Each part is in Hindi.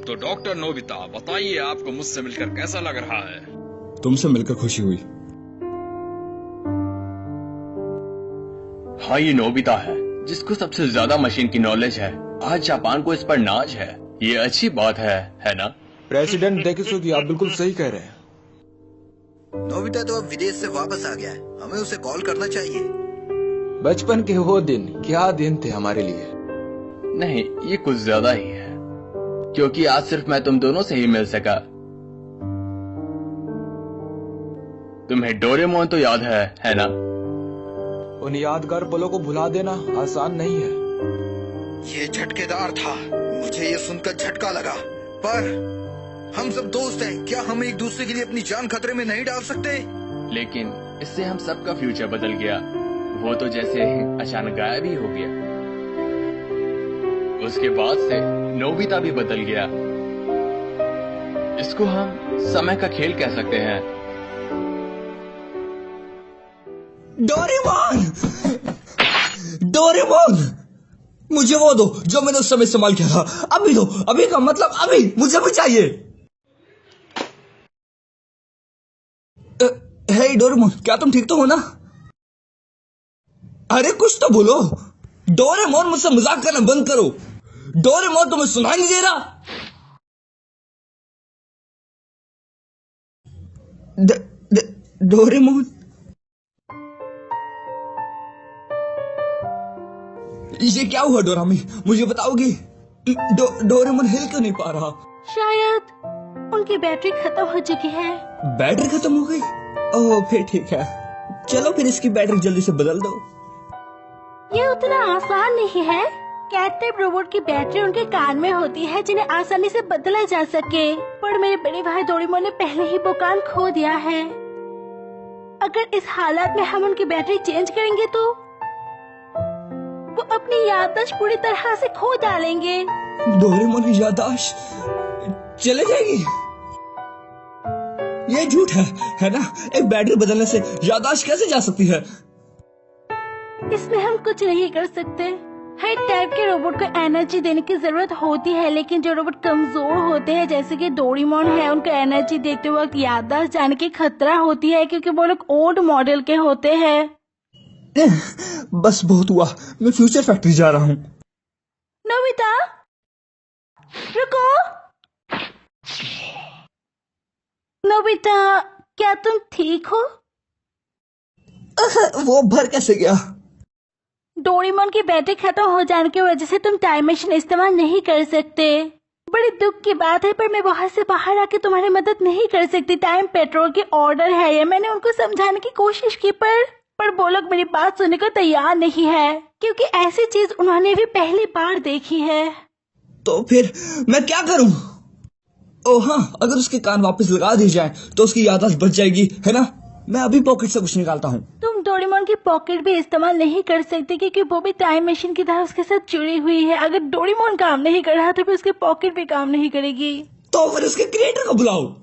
तो डॉक्टर नोबिता, बताइए आपको मुझसे मिलकर कैसा लग रहा है? तुमसे मिलकर खुशी हुई। हाँ, ये नोबिता है जिसको सबसे ज्यादा मशीन की नॉलेज है। आज जापान को इस पर नाज है। ये अच्छी बात है ना? प्रेसिडेंट डेकिसुगी, आप बिल्कुल सही कह रहे हैं। नोबिता तो अब विदेश से वापस आ गया है, हमें उसे कॉल करना चाहिए। बचपन के वो दिन क्या दिन थे हमारे लिए। नहीं, ये कुछ ज्यादा ही है, क्योंकि आज सिर्फ मैं तुम दोनों से ही मिल सका। तुम्हें डोरेमोन तो याद है ना? उन यादगार पलों को भुला देना आसान नहीं है। ये झटकेदार था, मुझे ये सुनकर झटका लगा। पर हम सब दोस्त हैं, क्या हम एक दूसरे के लिए अपनी जान खतरे में नहीं डाल सकते? लेकिन इससे हम सबका फ्यूचर बदल गया। वो तो जैसे अचानक गायब ही हो गया। उसके बाद से नोबिता भी बदल गया। इसको हम समय का खेल कह सकते हैं। डोरेमोन! डोरेमोन! मुझे वो दो जो मैंने उस समय इस्तेमाल किया था। अभी दो, अभी का मतलब अभी, मुझे भी चाहिए। हे डोरेमोन, क्या तुम ठीक तो हो ना? अरे कुछ तो बोलो। डोरेमोन, मुझसे मजाक करना बंद करो। डोरेमोन, तुम्हें सुनाई नहीं दे रहा? डोरेमोन, ये क्या हुआ डोरामी? मुझे बताओगी? डोरेमोन हिल क्यों नहीं पा रहा? शायद उनकी बैटरी खत्म हो चुकी है। बैटरी खत्म हो गई? ओह, फिर ठीक है। चलो फिर इसकी बैटरी जल्दी से बदल दो। ये उतना आसान नहीं है। कैट टाइप रोबोट की बैटरी उनके कान में होती है, जिन्हें आसानी से बदला जा सके। पर मेरे बड़े भाई डोरेमोन ने पहले ही वो कान खो दिया है। अगर इस हालत में हम उनकी बैटरी चेंज करेंगे तो वो अपनी याददाश्त पूरी तरह से खो डालेंगे। डोरेमोन की याददाश्त चले जाएगी? ये झूठ है ना? एक बैटरी बदलने से याददाश्त कैसे जा सकती है? इसमें हम कुछ नहीं कर सकते। हर टाइप के रोबोट को एनर्जी देने की जरूरत होती है, लेकिन जो रोबोट कमजोर होते हैं जैसे कि डोरेमोन है, उनको एनर्जी देते वक्त याददाश्त जाने की खतरा होती है, क्योंकि वो लोग ओल्ड मॉडल के होते हैं। बस बहुत हुआ, मैं फ्यूचर फैक्ट्री जा रहा हूँ। नोबिता, रुको। नोबिता, क्या तुम ठीक हो? वो भर कैसे गया? डोरेमोन की बैटरी खत्म हो जाने की वजह से तुम टाइम मशीन इस्तेमाल नहीं कर सकते। बड़ी दुख की बात है, पर मैं वहाँ से बाहर आके तुम्हारी मदद नहीं कर सकती। टाइम पेट्रोल की ऑर्डर है ये। मैंने उनको समझाने की कोशिश की, पर वो लोग मेरी बात सुनने को तैयार नहीं है, क्योंकि ऐसी चीज उन्होंने भी पहली बार देखी है। तो फिर मैं क्या करूं? ओह हाँ, अगर उसके कान वापस लगा दी जाए तो उसकी याददाश्त बच जाएगी, है ना? मैं अभी पॉकेट से कुछ निकालता हूँ। तुम डोरेमोन की पॉकेट भी इस्तेमाल नहीं कर सकते, क्योंकि वो भी टाइम मशीन की तरह उसके साथ जुड़ी हुई है। अगर डोरेमोन काम नहीं कर रहा तो फिर उसकी पॉकेट भी काम नहीं करेगी। तो फिर उसके क्रिएटर को बुलाओ।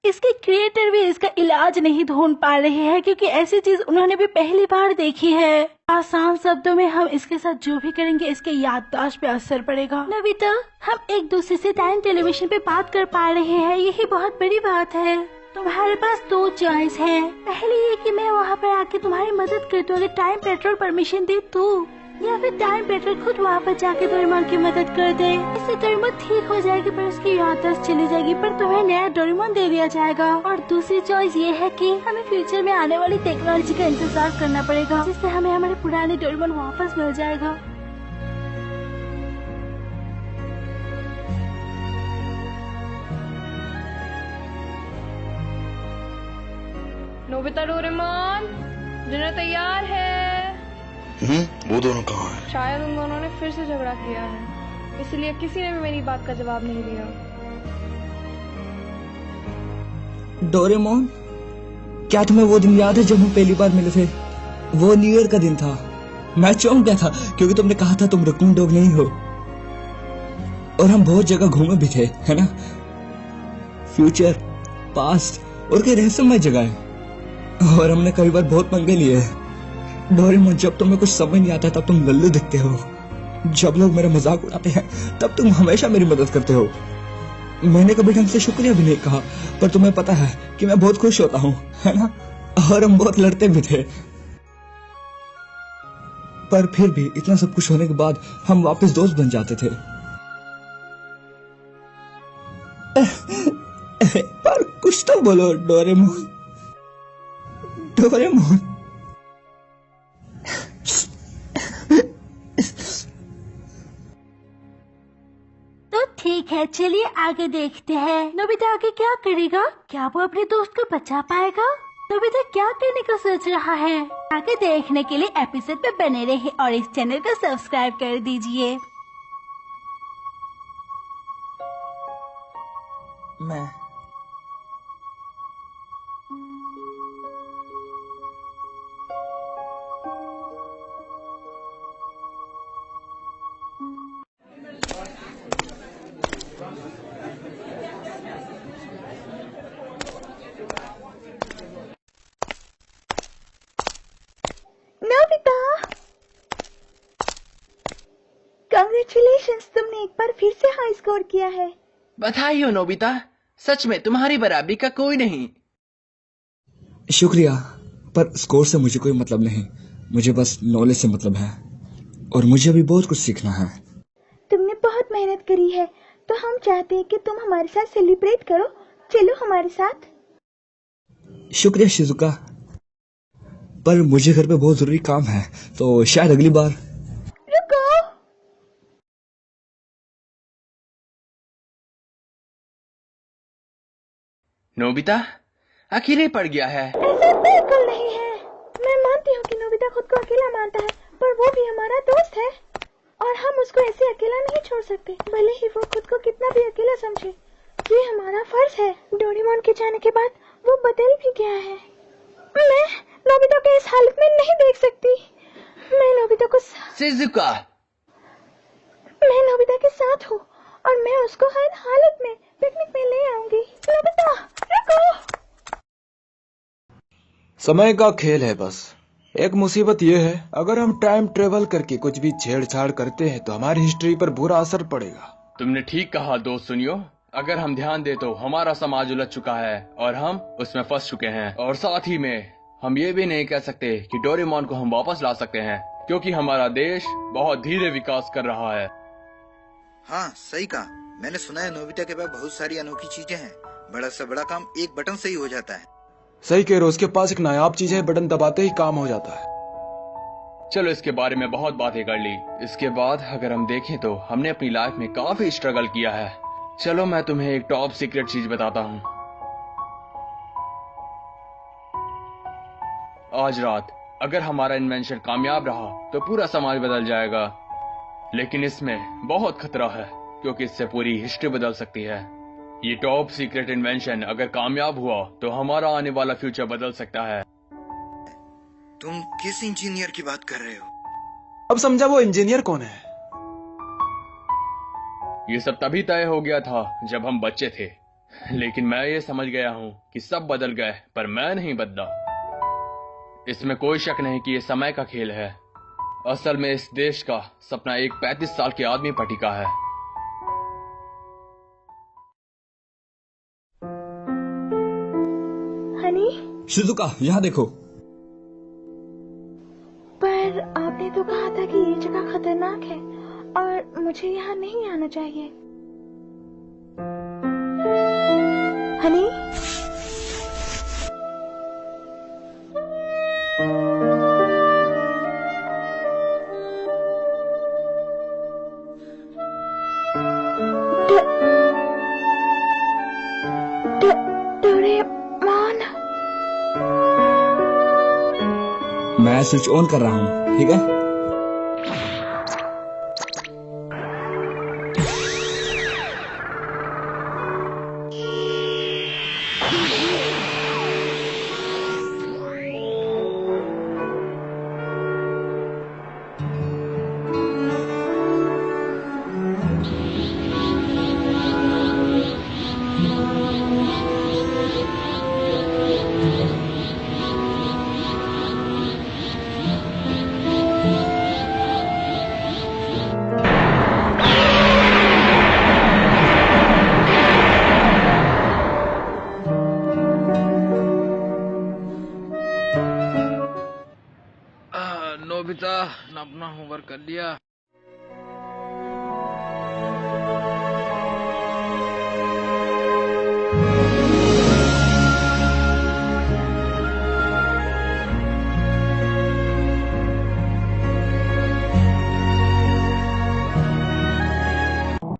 इसके क्रिएटर भी इसका इलाज नहीं ढूंढ पा रहे हैं, क्योंकि ऐसी चीज उन्होंने भी पहली बार देखी है। आसान शब्दों में हम इसके साथ जो भी करेंगे इसके याददाश्त पे असर पड़ेगा। नोबिता, हम एक दूसरे से टाइम टेलीविजन पे बात कर पा रहे हैं, यही बहुत बड़ी बात है। तुम्हारे पास दो चॉइस है। पहली ये कि मैं वहाँ पर आके तुम्हारी मदद कर दूँ, अगर टाइम पेट्रोल परमिशन दे तो, या फिर टाइम पेट्रोल खुद वहाँ पर जाके डोरेमोन की मदद कर दे। इससे डोरेमोन ठीक हो जाएगी, पर उसकी याददाश्त चली जाएगी, पर तुम्हें नया डोरेमोन दे दिया जाएगा। और दूसरी चॉइस ये है कि हमें फ्यूचर में आने वाली टेक्नोलॉजी का इंतजार करना पड़ेगा, जिससे हमें हमारे पुराने डोरेमोन वापस मिल जाएगा। नोबिता, डोरेमोन, डिनर तैयार है। वो दोनों कहाँ हैं? शायद उन दोनों ने फिर से झगड़ा किया है, इसलिए किसी ने भी मेरी बात का जवाब नहीं दिया। डोरेमोन, क्या तुम्हें वो दिन याद है जब हम पहली बार मिले थे? वो न्यू ईयर का दिन था। मैं चौंक गया था क्योंकि तुमने कहा था तुम रकून डॉग नहीं हो, और हम बहुत जगह घूमे भी थे, है ना? फ्यूचर, पास्ट और कई रहस्यमय जगह है, और हमने कई बार बहुत पंगे लिए हैं। डोरेमोन, जब तुम्हें कुछ समझ नहीं आता तब तुम लल्लू दिखते हो, जब लोग मेरा मजाक उड़ाते हैं तब तुम हमेशा मेरी मदद करते हो। मैंने कभी ढंग से शुक्रिया भी नहीं कहा, पर तुम्हें पता है कि मैं बहुत खुश होता हूँ, है ना? और हम बहुत लड़ते भी थे, पर फिर भी इतना सब कुछ होने के बाद हम वापस दोस्त बन जाते थे। पर कुछ तो बोलो डोरेमोन। डोरेमोन। तो ठीक है, चलिए आगे देखते हैं। नोबिता आगे क्या करेगा? क्या वो अपने दोस्त को बचा पाएगा? नोबिता क्या करने का सोच रहा है? आगे देखने के लिए एपिसोड पे बने रहे और इस चैनल को सब्सक्राइब कर दीजिए। मैं नोबिता, कांग्रेचुलेशंस, तुमने एक बार फिर से हाई स्कोर किया है। बधाई हो नोबिता, सच में तुम्हारी बराबरी का कोई नहीं। शुक्रिया, पर स्कोर से मुझे कोई मतलब नहीं। मुझे बस नॉलेज से मतलब है और मुझे अभी बहुत कुछ सीखना है। तुमने बहुत मेहनत करी है, तो हम चाहते हैं कि तुम हमारे साथ सेलिब्रेट करो। चलो हमारे साथ। शुक्रिया शिजुका, पर मुझे घर पे बहुत जरूरी काम है, तो शायद अगली बार। रुको, नोबिता अकेले पड़ गया है। ऐसा बिल्कुल नहीं है। मैं मानती हूँ कि नोबिता खुद को अकेला मानता है, पर वो भी हमारा दोस्त है और हम उसको ऐसे अकेला नहीं छोड़ सकते, भले ही वो खुद को कितना भी अकेला समझे। ये हमारा फर्ज है। डोरेमोन के जाने के बाद वो बदल भी गया है। मैं नोबिता को इस हालत में नहीं देख सकती। मैं नोबिता को शिजुका, मैं नोबिता के साथ हूँ और मैं उसको हर हालत में पिकनिक में ले आऊंगी। नोबिता रुको। समय का खेल है बस। एक मुसीबत यह है, अगर हम टाइम ट्रेवल करके कुछ भी छेड़छाड़ करते हैं तो हमारी हिस्ट्री पर बुरा असर पड़ेगा। तुमने ठीक कहा दोस्त। सुनियो, अगर हम ध्यान दे तो हमारा समाज उलझ चुका है और हम उसमें फंस चुके हैं। और साथ ही में हम ये भी नहीं कह सकते कि डोरेमोन को हम वापस ला सकते हैं, क्योंकि हमारा देश बहुत धीरे विकास कर रहा है। हाँ सही कहा। मैंने सुना है नोबिता के पास बहुत सारी अनोखी चीजें हैं। बड़ा से बड़ा काम एक बटन से ही हो जाता है। सही कह रहे हो, उसके पास एक नायाब चीज है, बटन दबाते ही काम हो जाता है। चलो इसके बारे में बहुत बातें कर ली। इसके बाद अगर हम देखें तो हमने अपनी लाइफ में काफी स्ट्रगल किया है। चलो मैं तुम्हें एक टॉप सीक्रेट चीज बताता हूँ। आज रात अगर हमारा इन्वेंशन कामयाब रहा तो पूरा समाज बदल जाएगा, लेकिन इसमें बहुत खतरा है क्योंकि इससे पूरी हिस्ट्री बदल सकती है। ये टॉप सीक्रेट इन्वेंशन अगर कामयाब हुआ तो हमारा आने वाला फ्यूचर बदल सकता है। तुम किस इंजीनियर की बात कर रहे हो? अब समझा वो इंजीनियर कौन है। ये सब तभी तय हो गया था जब हम बच्चे थे, लेकिन मैं ये समझ गया हूँ कि सब बदल गए पर मैं नहीं बदला। इसमें कोई शक नहीं कि ये समय का खेल है। असल में इस देश का सपना एक 35 साल के आदमी पर टिका है। हनी, शिजुका यहाँ देखो। पर आपने तो कहा था कि ये जगह खतरनाक है और मुझे यहाँ नहीं आना चाहिए। हनी, डोरेमोन, मैं स्विच ऑन कर रहा हूँ, ठीक है? नोबिता, अपना होमवर्क कर लिया?